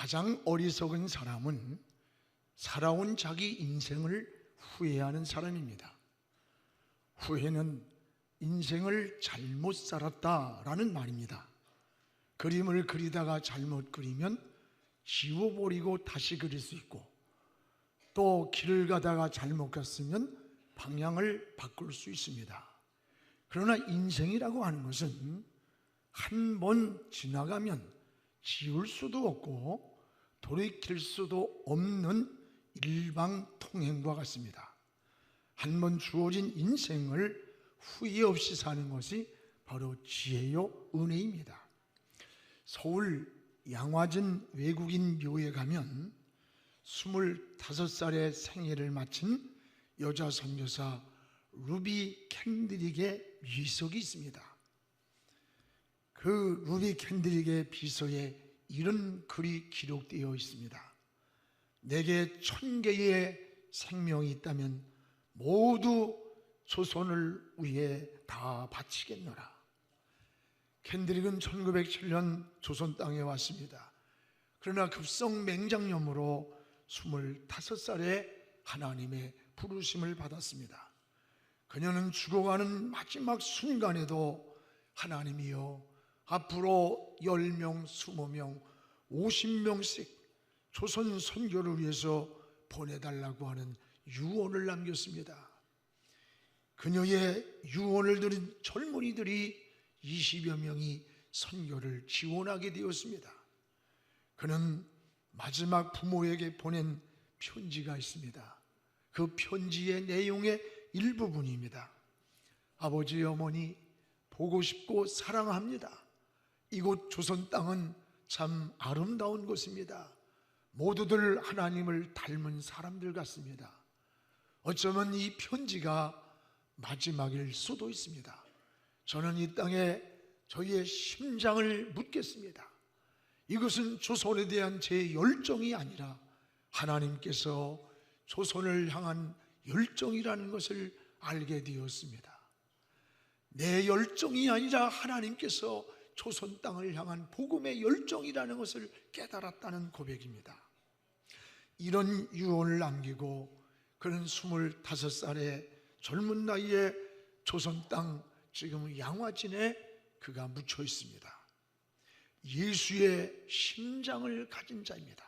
가장 어리석은 사람은 살아온 자기 인생을 후회하는 사람입니다. 후회는 인생을 잘못 살았다라는 말입니다. 그림을 그리다가 잘못 그리면 지워버리고 다시 그릴 수 있고, 또 길을 가다가 잘못 갔으면 방향을 바꿀 수 있습니다. 그러나 인생이라고 하는 것은 한 번 지나가면 지울 수도 없고 돌이킬 수도 없는 일방통행과 같습니다. 한 번 주어진 인생을 후회 없이 사는 것이 바로 지혜요 은혜입니다. 서울 양화진 외국인 묘에 가면 25살의 생애를 마친 여자 선교사 루비 캔드릭의 비석이 있습니다. 그 루비 캔드릭의 비석에 이런 글이 기록되어 있습니다. 내게 1000개의 생명이 있다면 모두 조선을 위해 다 바치겠노라. 캔드릭은 1907년 조선 땅에 왔습니다. 그러나 급성 맹장염으로 25살에 하나님의 부르심을 받았습니다. 그녀는 죽어가는 마지막 순간에도 하나님이여, 앞으로 10명, 20명, 50명씩 조선 선교를 위해서 보내달라고 하는 유언을 남겼습니다. 그녀의 유언을 들은 젊은이들이 20여 명이 선교를 지원하게 되었습니다. 그는 마지막 부모에게 보낸 편지가 있습니다. 그 편지의 내용의 일부분입니다. 아버지, 어머니, 보고 싶고 사랑합니다. 이곳 조선 땅은 참 아름다운 곳입니다. 모두들 하나님을 닮은 사람들 같습니다. 어쩌면 이 편지가 마지막일 수도 있습니다. 저는 이 땅에 저희의 심장을 묻겠습니다. 이것은 조선에 대한 제 열정이 아니라 하나님께서 조선을 향한 열정이라는 것을 알게 되었습니다. 내 열정이 아니라 하나님께서 조선 땅을 향한 복음의 열정이라는 것을 깨달았다는 고백입니다. 이런 유언을 남기고 그는 25살의 젊은 나이에 조선 땅, 지금 양화진에 그가 묻혀 있습니다. 예수의 심장을 가진 자입니다.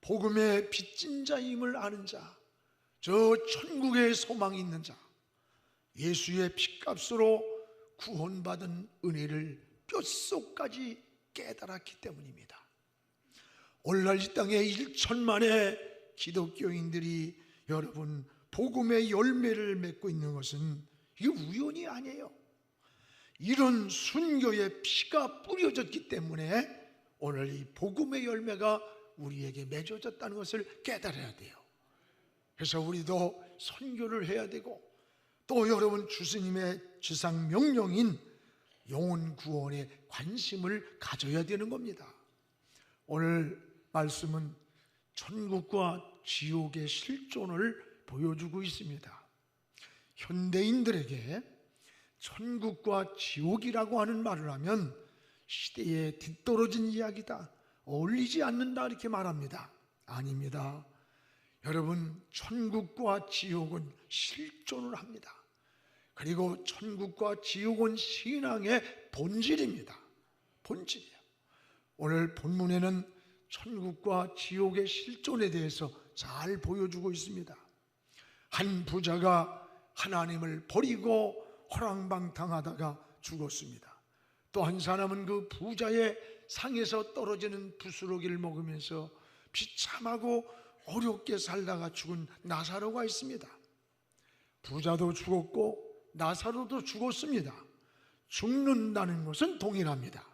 복음의 빚진 자임을 아는 자, 저 천국의 소망이 있는 자, 예수의 핏값으로 구원받은 은혜를 뼛속까지 깨달았기 때문입니다. 오늘날 이 땅에 1천만의 기독교인들이 여러분 복음의 열매를 맺고 있는 것은 이게 우연이 아니에요. 이런 순교의 피가 뿌려졌기 때문에 오늘 이 복음의 열매가 우리에게 맺어졌다는 것을 깨달아야 돼요. 그래서 우리도 선교를 해야 되고, 또 여러분 주스님의 지상 명령인 영혼 구원에 관심을 가져야 되는 겁니다. 오늘 말씀은 천국과 지옥의 실존을 보여주고 있습니다. 현대인들에게 천국과 지옥이라고 하는 말을 하면 시대에 뒤떨어진 이야기다, 어울리지 않는다, 이렇게 말합니다. 아닙니다. 여러분, 천국과 지옥은 실존을 합니다. 그리고 천국과 지옥은 신앙의 본질입니다. 본질이에요. 오늘 본문에는 천국과 지옥의 실존에 대해서 잘 보여주고 있습니다. 한 부자가 하나님을 버리고 호랑방탕하다가 죽었습니다. 또 한 사람은 그 부자의 상에서 떨어지는 부스러기를 먹으면서 비참하고 어렵게 살다가 죽은 나사로가 있습니다. 부자도 죽었고 나사로도 죽었습니다. 죽는다는 것은 동일합니다.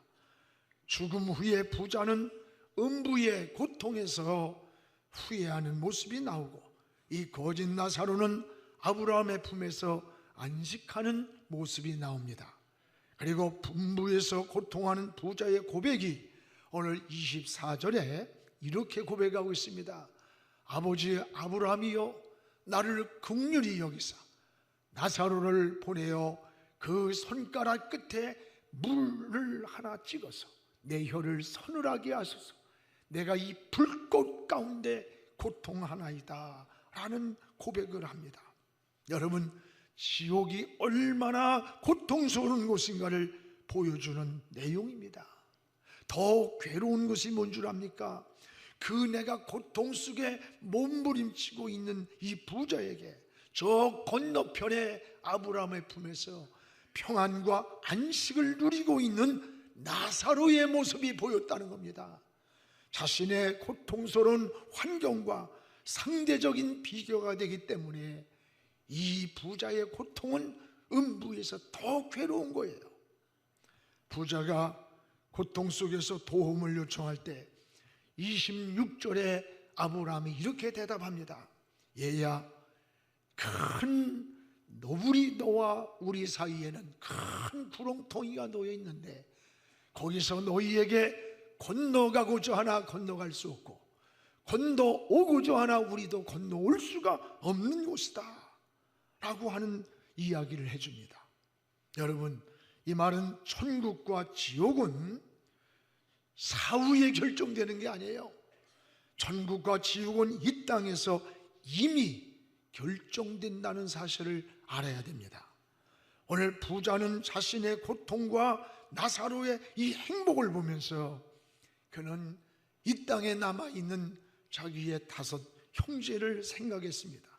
죽음 후에 부자는 음부의 고통에서 후회하는 모습이 나오고, 이 거짓 나사로는 아브라함의 품에서 안식하는 모습이 나옵니다. 그리고 분부에서 고통하는 부자의 고백이 오늘 24절에 이렇게 고백하고 있습니다. 아버지 아브라함이여, 나를 긍휼히 여기사 나사로를 보내어 그 손가락 끝에 물을 하나 찍어서 내 혀를 서늘하게 하소서. 내가 이 불꽃 가운데 고통하나이다 라는 고백을 합니다. 여러분, 지옥이 얼마나 고통스러운 곳인가를 보여주는 내용입니다. 더 괴로운 것이 뭔 줄 압니까? 그 내가 고통 속에 몸부림치고 있는 이 부자에게 저 건너편의 아브라함의 품에서 평안과 안식을 누리고 있는 나사로의 모습이 보였다는 겁니다. 자신의 고통스러운 환경과 상대적인 비교가 되기 때문에 이 부자의 고통은 음부에서 더 괴로운 거예요. 부자가 고통 속에서 도움을 요청할 때 26절에 아브라함이 이렇게 대답합니다. 얘야, 큰 너구리 너와 우리 사이에는 큰 구렁텅이가 놓여 있는데 거기서 너희에게 건너가고자 하나 건너갈 수 없고 건너오고자 하나 우리도 건너올 수가 없는 곳이다 라고 하는 이야기를 해줍니다. 여러분, 이 말은 천국과 지옥은 사후에 결정되는 게 아니에요. 천국과 지옥은 이 땅에서 이미 결정된다는 사실을 알아야 됩니다. 오늘 부자는 자신의 고통과 나사로의 이 행복을 보면서 그는 이 땅에 남아있는 자기의 5 형제를 생각했습니다.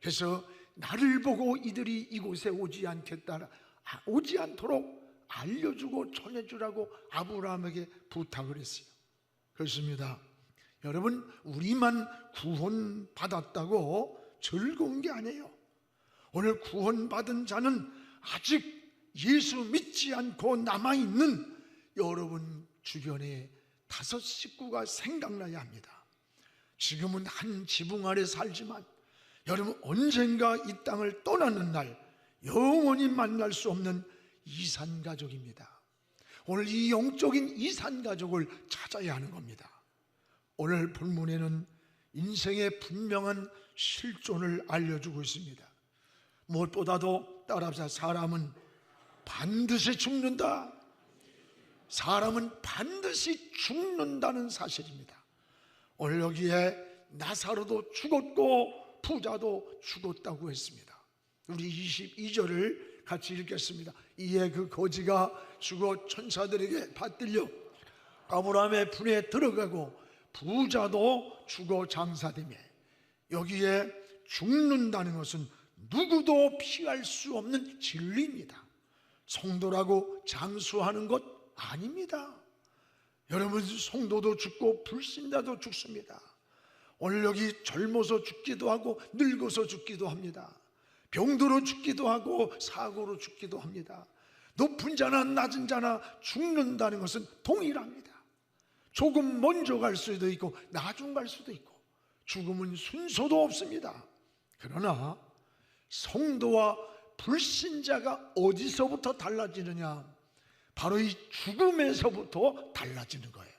그래서 나를 보고 이들이 이곳에 오지 않도록 알려주고 전해주라고 아브라함에게 부탁을 했어요. 그렇습니다. 여러분, 우리만 구원받았다고 즐거운 게 아니에요. 오늘 구원받은 자는 아직 예수 믿지 않고 남아있는 여러분 주변에 5 식구가 생각나야 합니다. 지금은 한 지붕 아래 살지만 여러분, 언젠가 이 땅을 떠나는 날 영원히 만날 수 없는 이산가족입니다. 오늘 이 영적인 이산가족을 찾아야 하는 겁니다. 오늘 본문에는 인생의 분명한 실존을 알려주고 있습니다. 무엇보다도 따라합시다. 사람은 반드시 죽는다. 사람은 반드시 죽는다는 사실입니다. 오늘 여기에 나사로도 죽었고 부자도 죽었다고 했습니다. 우리 22절을 같이 읽겠습니다. 이에 그 거지가 죽어 천사들에게 받들려 아브라함의 분에 들어가고 부자도 죽어 장사되며, 여기에 죽는다는 것은 누구도 피할 수 없는 진리입니다. 성도라고 장수하는 것 아닙니다. 여러분, 성도도 죽고 불신자도 죽습니다. 오늘 여기 젊어서 죽기도 하고 늙어서 죽기도 합니다. 병들어 죽기도 하고 사고로 죽기도 합니다. 높은 자나 낮은 자나 죽는다는 것은 동일합니다. 조금 먼저 갈 수도 있고 나중 갈 수도 있고 죽음은 순서도 없습니다. 그러나 성도와 불신자가 어디서부터 달라지느냐? 바로 이 죽음에서부터 달라지는 거예요.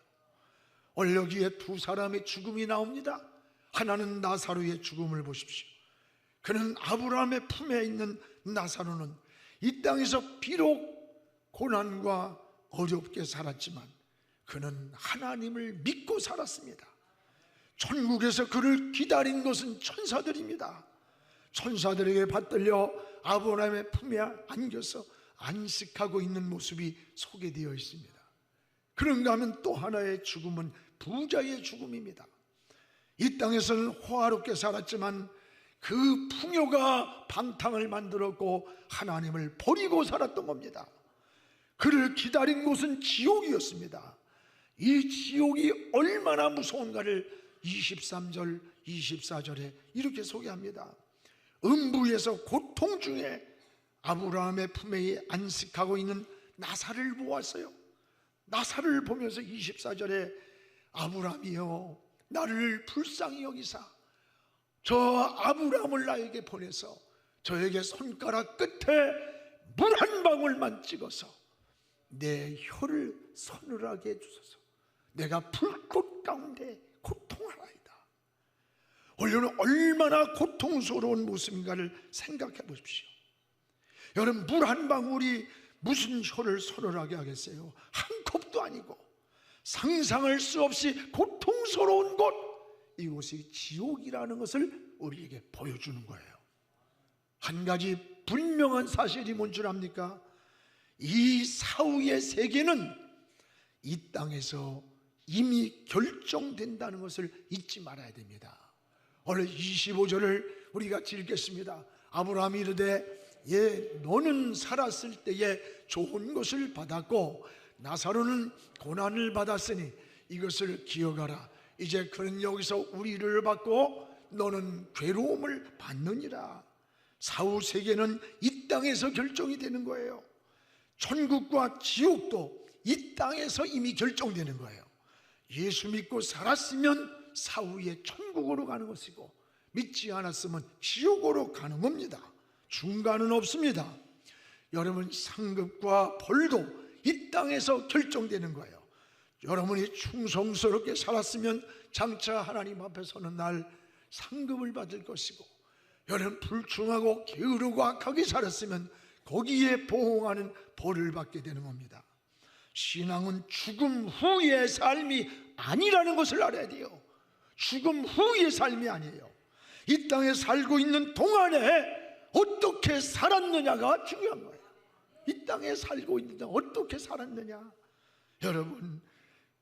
오늘 여기에 2 사람의 죽음이 나옵니다. 하나는 나사로의 죽음을 보십시오. 그는 아브라함의 품에 있는 나사로는 이 땅에서 비록 고난과 어렵게 살았지만 그는 하나님을 믿고 살았습니다. 천국에서 그를 기다린 것은 천사들입니다. 천사들에게 받들려 아브라함의 품에 안겨서 안식하고 있는 모습이 소개되어 있습니다. 그런가 하면 또 하나의 죽음은 부자의 죽음입니다. 이 땅에서는 호화롭게 살았지만 그 풍요가 방탕을 만들었고 하나님을 버리고 살았던 겁니다. 그를 기다린 곳은 지옥이었습니다. 이 지옥이 얼마나 무서운가를 23절, 24절에 이렇게 소개합니다. 음부에서 고통 중에 아브라함의 품에 안식하고 있는 나사를 보았어요. 나사를 보면서 24절에 아브라함이여 나를 불쌍히 여기사 저 아브라함을 나에게 보내서 저에게 손가락 끝에 물 한 방울만 찍어서 내 혀를 서늘하게 해주소서. 내가 불꽃 가운데 고통하나이다. 원래는 얼마나 고통스러운 모습인가를 생각해 보십시오. 여러분, 물 한 방울이 무슨 혀를 서늘하게 하겠어요? 한 컵도 아니고 상상할 수 없이 고통스러운 곳, 이곳이 지옥이라는 것을 우리에게 보여주는 거예요. 한 가지 분명한 사실이 뭔 줄 압니까? 이 사후의 세계는 이 땅에서 이미 결정된다는 것을 잊지 말아야 됩니다. 오늘 25절을 우리가 같이 읽겠습니다. 아브라함이 이르되 너는 살았을 때에 좋은 것을 받았고 나사로는 고난을 받았으니 이것을 기억하라. 이제 그는 여기서 우리를 받고 너는 괴로움을 받느니라. 사후 세계는 이 땅에서 결정이 되는 거예요. 천국과 지옥도 이 땅에서 이미 결정되는 거예요. 예수 믿고 살았으면 사후에 천국으로 가는 것이고, 믿지 않았으면 지옥으로 가는 겁니다. 중간은 없습니다. 여러분, 상급과 벌도 이 땅에서 결정되는 거예요. 여러분이 충성스럽게 살았으면 장차 하나님 앞에 서는 날 상급을 받을 것이고, 여러분 불충하고 게으르고 악하게 살았으면 거기에 보응하는 벌을 받게 되는 겁니다. 신앙은 죽음 후의 삶이 아니라는 것을 알아야 돼요. 죽음 후의 삶이 아니에요. 이 땅에 살고 있는 동안에 어떻게 살았느냐가 중요한 거예요. 이 땅에 살고 있는데 어떻게 살았느냐? 여러분,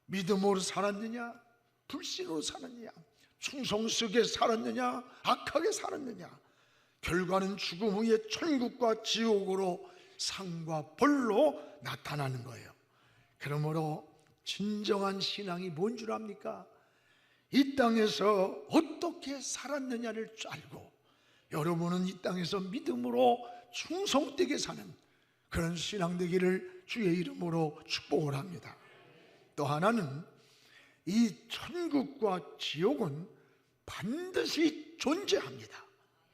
믿음으로 살았느냐? 불신으로 살았느냐? 충성스럽게 살았느냐? 악하게 살았느냐? 결과는 죽음 후에 천국과 지옥으로 상과 벌로 나타나는 거예요. 그러므로 진정한 신앙이 뭔 줄 압니까? 이 땅에서 어떻게 살았느냐를 알고 여러분은 이 땅에서 믿음으로 충성되게 사는 그런 신앙 되기를 주의 이름으로 축복을 합니다. 또 하나는 이 천국과 지옥은 반드시 존재합니다.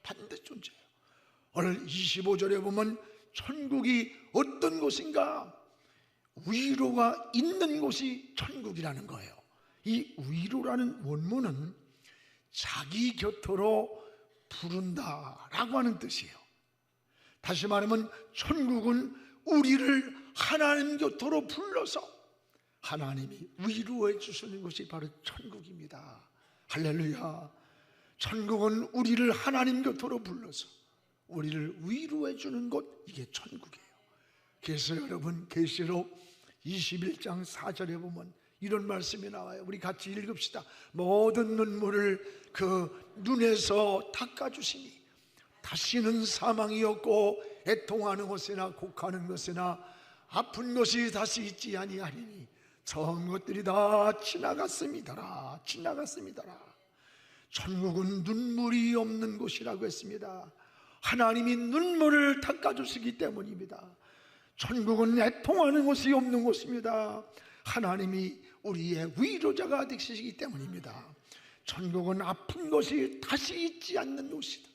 반드시 존재해요. 오늘 25절에 보면 천국이 어떤 곳인가? 위로가 있는 곳이 천국이라는 거예요. 이 위로라는 원문은 자기 곁으로 부른다라고 하는 뜻이에요. 다시 말하면 천국은 우리를 하나님 곁으로 불러서 하나님이 위로해 주시는 것이 바로 천국입니다. 할렐루야. 천국은 우리를 하나님 곁으로 불러서 우리를 위로해 주는 곳, 이게 천국이에요. 그래서 여러분 계시록 21장 4절에 보면 이런 말씀이 나와요. 우리 같이 읽읍시다. 모든 눈물을 그 눈에서 닦아주시니 다시는 사망이 없고 애통하는 것이나 곡하는 것이나 아픈 것이 다시 있지 아니하리니 전 것들이 다 지나갔습니다라. 지나갔습니다라. 천국은 눈물이 없는 곳이라고 했습니다. 하나님이 눈물을 닦아주시기 때문입니다. 천국은 애통하는 것이 없는 곳입니다. 하나님이 우리의 위로자가 되시기 때문입니다. 천국은 아픈 것이 다시 있지 않는 곳이다.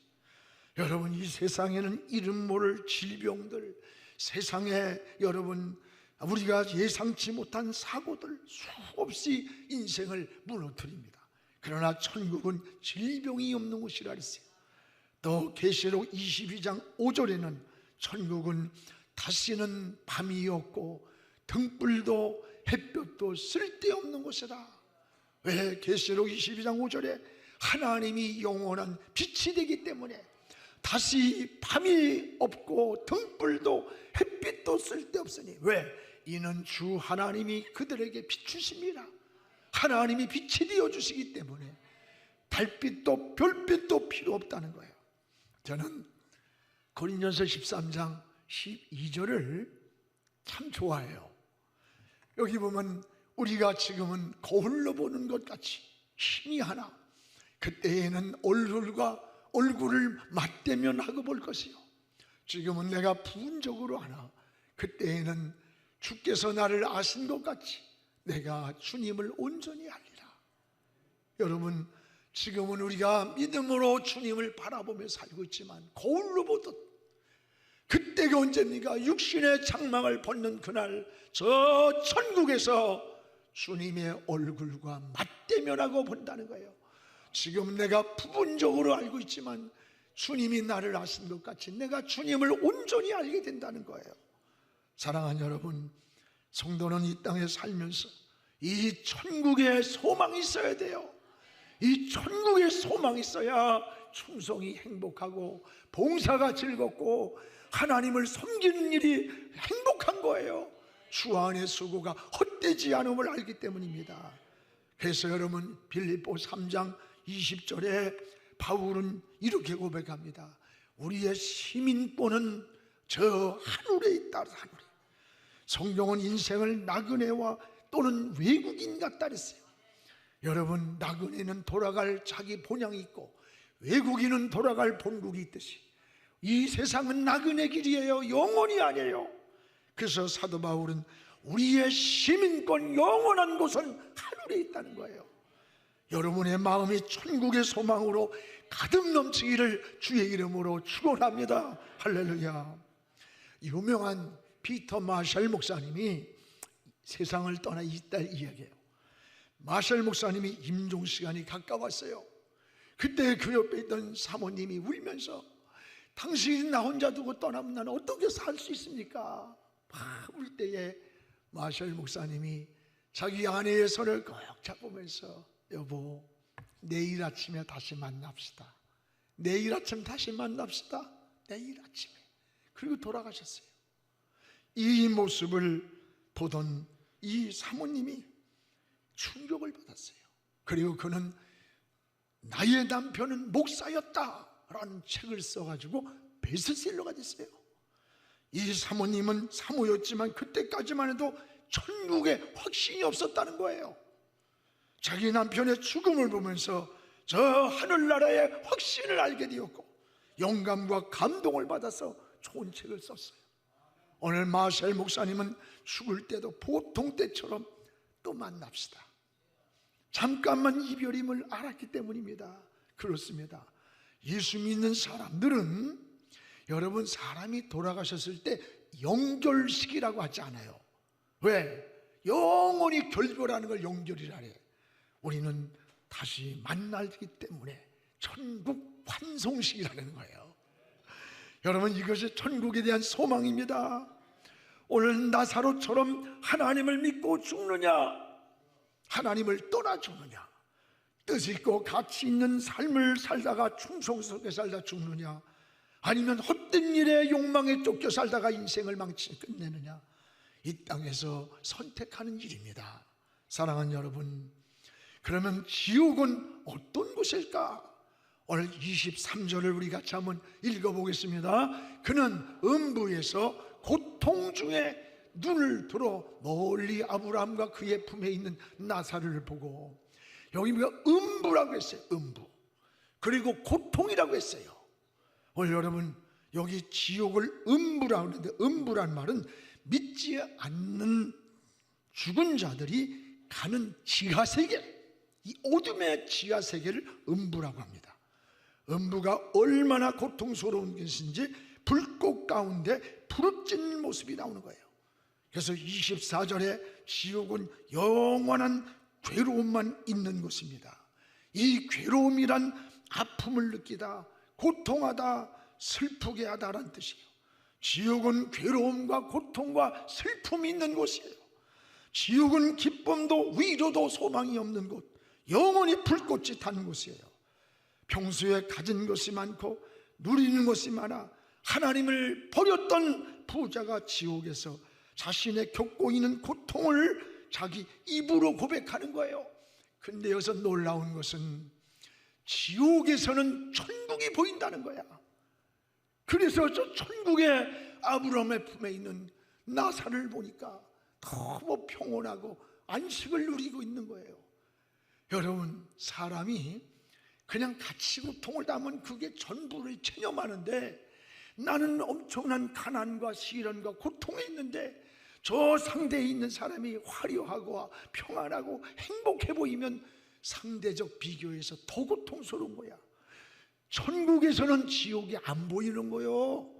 여러분, 이 세상에는 이름 모를 질병들, 세상에 여러분 우리가 예상치 못한 사고들 수없이 인생을 무너뜨립니다. 그러나 천국은 질병이 없는 곳이라 했어요. 또 계시록 22장 5절에는 천국은 다시는 밤이 없고 등불도 햇볕도 쓸데없는 곳이다. 왜? 계시록 22장 5절에 하나님이 영원한 빛이 되기 때문에 다시 밤이 없고 등불도 햇빛도 쓸데없으니. 왜? 이는 주 하나님이 그들에게 비추심이라. 하나님이 빛이 되어주시기 때문에 달빛도 별빛도 필요 없다는 거예요. 저는 고린도전서 13장 12절을 참 좋아해요. 여기 보면 우리가 지금은 거울로 보는 것 같이 힘이 하나, 그때에는 얼굴을 맞대면하고 볼 것이요, 지금은 내가 부분적으로 하나, 그때에는 주께서 나를 아신 것 같이 내가 주님을 온전히 알리라. 여러분, 지금은 우리가 믿음으로 주님을 바라보며 살고 있지만 거울로 보듯 그때가 언제입니까? 육신의 장막을 벗는 그날 저 천국에서 주님의 얼굴과 맞대면하고 본다는 거예요. 지금 내가 부분적으로 알고 있지만 주님이 나를 아신 것 같이 내가 주님을 온전히 알게 된다는 거예요. 사랑하는 여러분, 성도는 이 땅에 살면서 이 천국에 소망이 있어야 돼요. 이 천국에 소망이 있어야 충성이 행복하고 봉사가 즐겁고 하나님을 섬기는 일이 행복한 거예요. 주 안의 수고가 헛되지 않음을 알기 때문입니다. 그래서 여러분, 빌립보 3장 20절에 바울은 이렇게 고백합니다. 우리의 시민권은 저 하늘에 있다. 하늘에. 성경은 인생을 나그네와 또는 외국인 같다 그랬어요. 여러분, 나그네는 돌아갈 자기 본향이 있고 외국인은 돌아갈 본국이 있듯이 이 세상은 나그네 길이에요. 영원이 아니에요. 그래서 사도 바울은 우리의 시민권 영원한 곳은 하늘에 있다는 거예요. 여러분의 마음이 천국의 소망으로 가득 넘치기를 주의 이름으로 축원합니다. 할렐루야. 유명한 피터 마샬 목사님이 세상을 떠나 있다 이야기해요. 마샬 목사님이 임종 시간이 가까웠어요. 그때 그 옆에 있던 사모님이 울면서 당신이 나 혼자 두고 떠나면 나는 어떻게 살 수 있습니까? 막 울 때에 마샬 목사님이 자기 아내의 손을 꼭 잡으면서 여보, 내일 아침에 다시 만납시다. 내일 아침 다시 만납시다. 내일 아침에. 그리고 돌아가셨어요. 이 모습을 보던 이 사모님이 충격을 받았어요. 그리고 그는 나의 남편은 목사였다라는 책을 써가지고 베스트셀러가 됐어요. 이 사모님은 사모였지만 그때까지만 해도 천국에 확신이 없었다는 거예요. 자기 남편의 죽음을 보면서 저 하늘나라의 확신을 알게 되었고 영감과 감동을 받아서 좋은 책을 썼어요. 오늘 마샬 목사님은 죽을 때도 보통 때처럼 또 만납시다. 잠깐만 이별임을 알았기 때문입니다. 그렇습니다. 예수 믿는 사람들은 여러분, 사람이 돌아가셨을 때 영결식이라고 하지 않아요. 왜? 영원히 결별하는 걸 영결이라 해. 우리는 다시 만나기 때문에 천국 환송식이라는 거예요. 여러분, 이것이 천국에 대한 소망입니다. 오늘 나사로처럼 하나님을 믿고 죽느냐, 하나님을 떠나 죽느냐, 뜻 있고 가치 있는 삶을 살다가 충성 속에 살다 죽느냐, 아니면 헛된 일에 욕망에 쫓겨 살다가 인생을 끝내느냐, 이 땅에서 선택하는 일입니다. 사랑하는 여러분, 그러면 지옥은 어떤 곳일까? 오늘 23절을 우리 같이 한번 읽어보겠습니다. 그는 음부에서 고통 중에 눈을 들어 멀리 아브라함과 그의 품에 있는 나사로를 보고, 여기 음부라고 했어요. 음부. 그리고 고통이라고 했어요. 오늘 여러분, 여기 지옥을 음부라고 하는데, 음부란 말은 믿지 않는 죽은 자들이 가는 지하세계, 이 어둠의 지하세계를 음부라고 합니다. 음부가 얼마나 고통스러운 것인지 불꽃 가운데 부르짖는 모습이 나오는 거예요. 그래서 24절에 지옥은 영원한 괴로움만 있는 곳입니다. 이 괴로움이란 아픔을 느끼다, 고통하다, 슬프게 하다라는 뜻이에요. 지옥은 괴로움과 고통과 슬픔이 있는 곳이에요. 지옥은 기쁨도 위로도 소망이 없는 곳, 영원히 불꽃이 타는 곳이에요. 평소에 가진 것이 많고 누리는 것이 많아 하나님을 버렸던 부자가 지옥에서 자신의 겪고 있는 고통을 자기 입으로 고백하는 거예요. 근데 여기서 놀라운 것은 지옥에서는 천국이 보인다는 거야. 그래서 저 천국의 아브라함의 품에 있는 나사를 보니까 너무 평온하고 안식을 누리고 있는 거예요. 여러분, 사람이 그냥 같이 고통을 담은 그게 전부를 체념하는데, 나는 엄청난 가난과 시련과 고통에 있는데 저 상대에 있는 사람이 화려하고 평안하고 행복해 보이면 상대적 비교에서 더 고통스러운 거야. 천국에서는 지옥이 안 보이는 거요.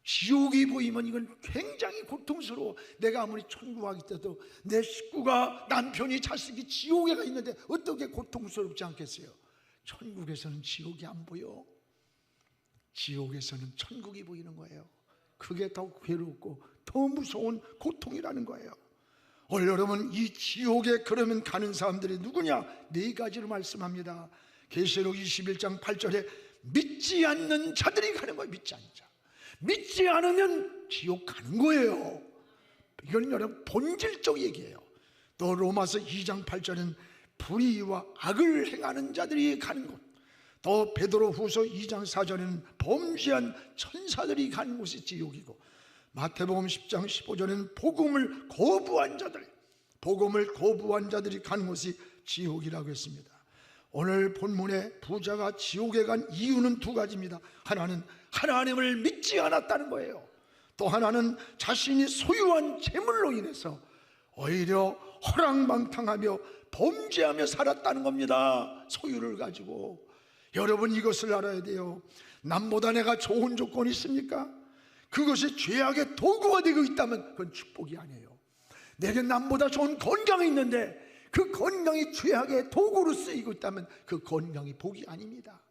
지옥이 보이면 이건 굉장히 고통스러워. 내가 아무리 천국 가기 때도 내 식구가, 남편이, 자식이 지옥에 가 있는데 어떻게 고통스럽지 않겠어요? 천국에서는 지옥이 안 보여. 지옥에서는 천국이 보이는 거예요. 그게 더 괴롭고 더 무서운 고통이라는 거예요. 오늘 여러분, 이 지옥에 그러면 가는 사람들이 누구냐? 네 가지로 말씀합니다. 계시록 21장 8절에 믿지 않는 자들이 가는 거예요. 믿지 않는 자. 믿지 않으면 지옥 가는 거예요. 이건 여러분 본질적 얘기예요. 또 로마서 2장 8절은 불의와 악을 행하는 자들이 가는 곳, 또 베드로후서 2장 4절에는 범죄한 천사들이 가는 곳이 지옥이고, 마태복음 10장 15절에는 복음을 거부한 자들이 가는 곳이 지옥이라고 했습니다. 오늘 본문의 부자가 지옥에 간 이유는 두 가지입니다. 하나는 하나님을 믿지 않았다는 거예요. 또 하나는 자신이 소유한 재물로 인해서 오히려 허랑방탕하며 범죄하며 살았다는 겁니다. 소유를 가지고. 여러분, 이것을 알아야 돼요. 남보다 내가 좋은 조건이 있습니까? 그것이 죄악의 도구가 되고 있다면 그건 축복이 아니에요. 내게 남보다 좋은 건강이 있는데 그 건강이 죄악의 도구로 쓰이고 있다면 그 건강이 복이 아닙니다.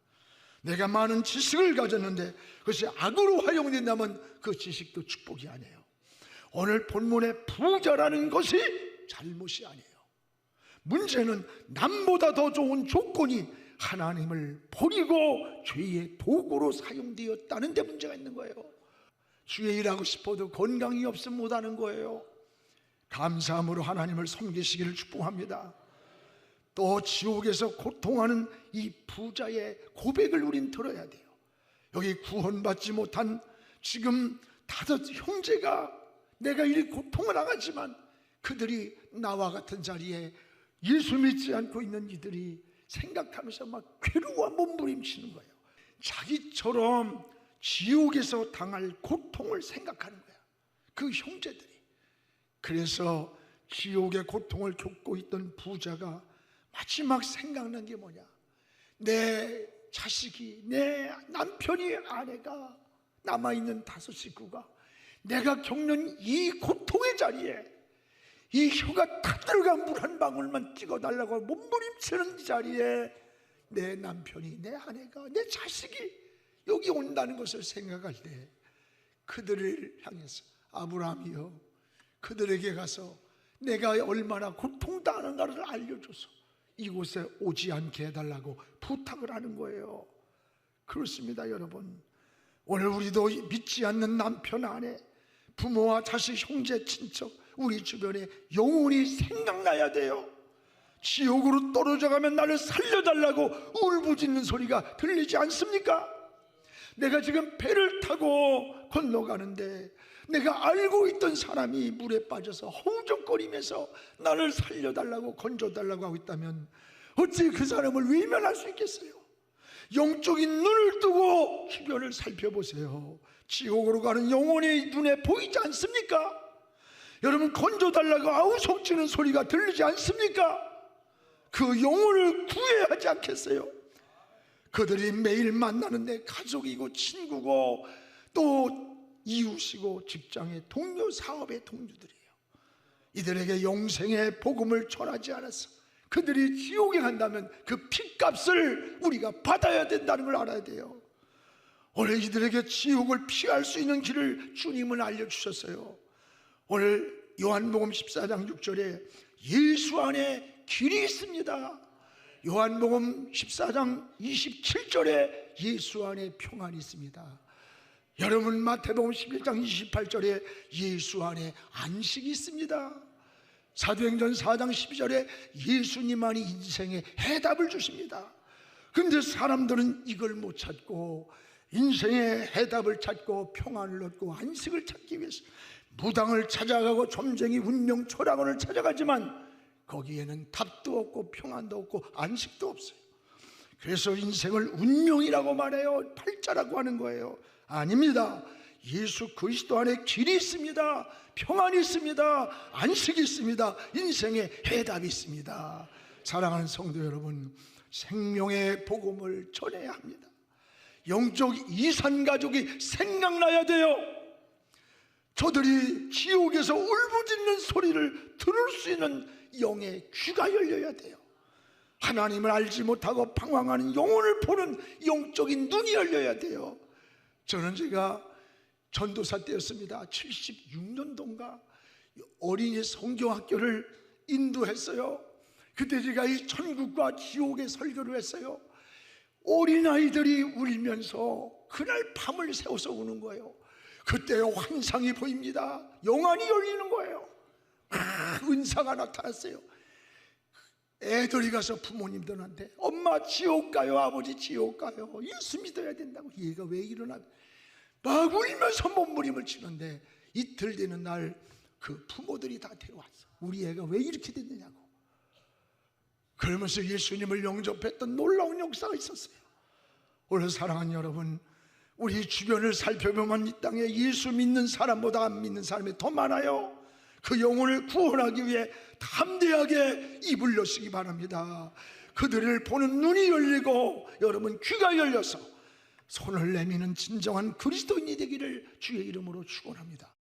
내가 많은 지식을 가졌는데 그것이 악으로 활용된다면 그 지식도 축복이 아니에요. 오늘 본문의 부자라는 것이 잘못이 아니에요. 문제는 남보다 더 좋은 조건이 하나님을 버리고 죄의 도구로 사용되었다는 데 문제가 있는 거예요. 주의 일하고 싶어도 건강이 없으면 못하는 거예요. 감사함으로 하나님을 섬기시기를 축복합니다. 또 지옥에서 고통하는 이 부자의 고백을 우린 들어야 돼요. 여기 구원받지 못한 지금 5 형제가 내가 이 고통을 당하지만 그들이 나와 같은 자리에 예수 믿지 않고 있는 이들이 생각하면서 막 괴로워 몸부림치는 거예요. 자기처럼 지옥에서 당할 고통을 생각하는 거야, 그 형제들이. 그래서 지옥의 고통을 겪고 있던 부자가 마지막 생각난 게 뭐냐? 내 자식이, 내 남편이, 아내가, 남아있는 5 식구가 내가 겪는 이 고통의 자리에, 이 혀가 타들어간 물 한 방울만 찍어달라고 몸부림치는 자리에 내 남편이, 내 아내가, 내 자식이 여기 온다는 것을 생각할 때 그들을 향해서 아브라함이여, 그들에게 가서 내가 얼마나 고통당하는가를 알려줘서 이곳에 오지 않게 해달라고 부탁을 하는 거예요. 그렇습니다, 여러분. 오늘 우리도 믿지 않는 남편, 아내, 부모와 자식, 형제, 친척, 우리 주변에 영원히 생각나야 돼요. 지옥으로 떨어져 가면 나를 살려달라고 울부짖는 소리가 들리지 않습니까? 내가 지금 배를 타고 건너가는데 내가 알고 있던 사람이 물에 빠져서 허우적거리면서 나를 살려달라고, 건져달라고 하고 있다면 어찌 그 사람을 외면할 수 있겠어요? 영적인 눈을 뜨고 주변을 살펴보세요. 지옥으로 가는 영혼이 눈에 보이지 않습니까? 여러분, 건져달라고 아우 속지는 소리가 들리지 않습니까? 그 영혼을 구해야 하지 않겠어요? 그들이 매일 만나는 내 가족이고 친구고 또 이웃이고 직장의 동료, 사업의 동료들이에요. 이들에게 영생의 복음을 전하지 않아서 그들이 지옥에 간다면 그 핏값을 우리가 받아야 된다는 걸 알아야 돼요. 오늘 이들에게 지옥을 피할 수 있는 길을 주님은 알려주셨어요. 오늘 요한복음 14장 6절에 예수 안에 길이 있습니다. 요한복음 14장 27절에 예수 안에 평안이 있습니다. 여러분, 마태복음 11장 28절에 예수 안에 안식이 있습니다. 사도행전 4장 12절에 예수님만이 인생의 해답을 주십니다. 그런데 사람들은 이걸 못 찾고 인생의 해답을 찾고 평안을 얻고 안식을 찾기 위해서 무당을 찾아가고 점쟁이, 운명, 철학원을 찾아가지만 거기에는 답도 없고 평안도 없고 안식도 없어요. 그래서 인생을 운명이라고 말해요. 팔자라고 하는 거예요. 아닙니다. 예수 그리스도 안에 길이 있습니다. 평안이 있습니다. 안식이 있습니다. 인생의 해답이 있습니다. 사랑하는 성도 여러분, 생명의 복음을 전해야 합니다. 영적 이산 가족이 생각나야 돼요. 저들이 지옥에서 울부짖는 소리를 들을 수 있는 영의 귀가 열려야 돼요. 하나님을 알지 못하고 방황하는 영혼을 보는 영적인 눈이 열려야 돼요. 저는 제가 전도사 때였습니다. 76년도인가 어린이 성경학교를 인도했어요. 그때 제가 이 천국과 지옥의 설교를 했어요. 어린아이들이 울면서 그날 밤을 새워서 우는 거예요. 그때 환상이 보입니다. 영안이 열리는 거예요. 은사가 나타났어요. 애들이 가서 부모님들한테 엄마 지옥 가요, 아버지 지옥 가요, 예수 믿어야 된다고. 얘가 왜 일어나 막 울면서 몸부림을 치는데 이틀 되는 날 그 부모들이 다 데려왔어. 우리 애가 왜 이렇게 됐느냐고. 그러면서 예수님을 영접했던 놀라운 역사가 있었어요. 오늘 사랑하는 여러분, 우리 주변을 살펴보면 이 땅에 예수 믿는 사람보다 안 믿는 사람이 더 많아요. 그 영혼을 구원하기 위해 담대하게 입을 여시기 바랍니다. 그들을 보는 눈이 열리고 여러분 귀가 열려서 손을 내미는 진정한 그리스도인이 되기를 주의 이름으로 축원합니다.